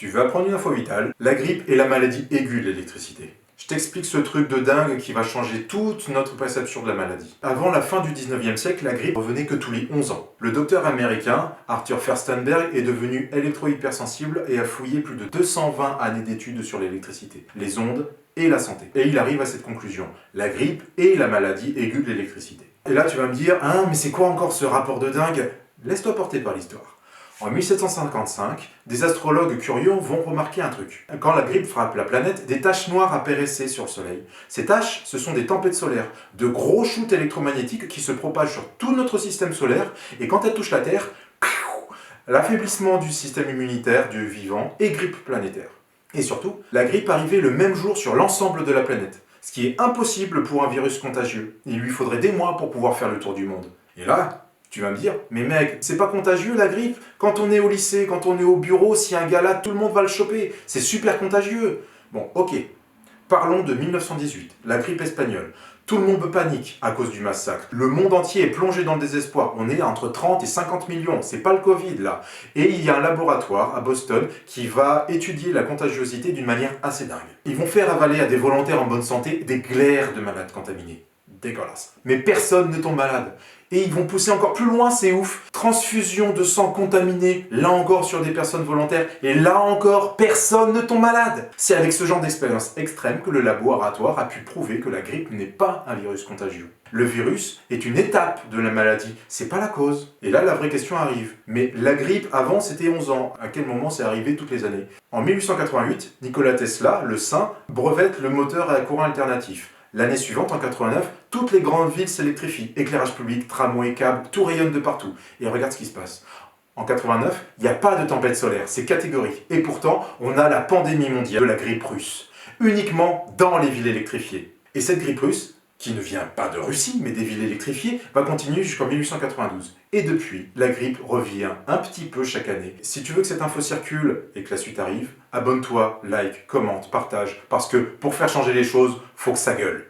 Tu veux apprendre une info vitale? La grippe est la maladie aiguë de l'électricité. Je t'explique ce truc de dingue qui va changer toute notre perception de la maladie. Avant la fin du 19e siècle, la grippe revenait que tous les 11 ans. Le docteur américain Arthur Firstenberg est devenu électro-hypersensible et a fouillé plus de 220 années d'études sur l'électricité, les ondes et la santé. Et il arrive à cette conclusion: la grippe est la maladie aiguë de l'électricité. Et là tu vas me dire, hein, mais c'est quoi encore ce rapport de dingue? Laisse-toi porter par l'histoire. En 1755, des astrologues curieux vont remarquer un truc. Quand la grippe frappe la planète, des taches noires apparaissaient sur le Soleil. Ces taches, ce sont des tempêtes solaires, de gros shoots électromagnétiques qui se propagent sur tout notre système solaire, et quand elles touchent la Terre, l'affaiblissement du système immunitaire du vivant et grippe planétaire. Et surtout, la grippe arrivait le même jour sur l'ensemble de la planète, ce qui est impossible pour un virus contagieux. Il lui faudrait des mois pour pouvoir faire le tour du monde. Et là, tu vas me dire, mais mec, c'est pas contagieux la grippe? Quand on est au lycée, quand on est au bureau, si un gars là, tout le monde va le choper. C'est super contagieux. Bon, ok. Parlons de 1918, la grippe espagnole. Tout le monde panique à cause du massacre. Le monde entier est plongé dans le désespoir. On est entre 30 et 50 millions. C'est pas le Covid là. Et il y a un laboratoire à Boston qui va étudier la contagiosité d'une manière assez dingue. Ils vont faire avaler à des volontaires en bonne santé des glaires de malades contaminés. Dégueulasse. Mais personne ne tombe malade. Et ils vont pousser encore plus loin, c'est ouf. Transfusion de sang contaminé, là encore sur des personnes volontaires, et là encore, personne ne tombe malade. C'est avec ce genre d'expérience extrême que le laboratoire a pu prouver que la grippe n'est pas un virus contagieux. Le virus est une étape de la maladie, c'est pas la cause. Et là, la vraie question arrive. Mais la grippe, avant, c'était 11 ans. À quel moment c'est arrivé toutes les années? En 1888, Nikola Tesla, le saint, brevette le moteur à courant alternatif. L'année suivante, en 89, toutes les grandes villes s'électrifient. Éclairage public, tramway, câbles, tout rayonne de partout. Et regarde ce qui se passe. En 89, il n'y a pas de tempête solaire, c'est catégorique. Et pourtant, on a la pandémie mondiale de la grippe russe. Uniquement dans les villes électrifiées. Et cette grippe russe, qui ne vient pas de Russie, mais des villes électrifiées, va continuer jusqu'en 1892. Et depuis, la grippe revient un petit peu chaque année. Si tu veux que cette info circule et que la suite arrive, abonne-toi, like, commente, partage, parce que pour faire changer les choses, faut que ça gueule.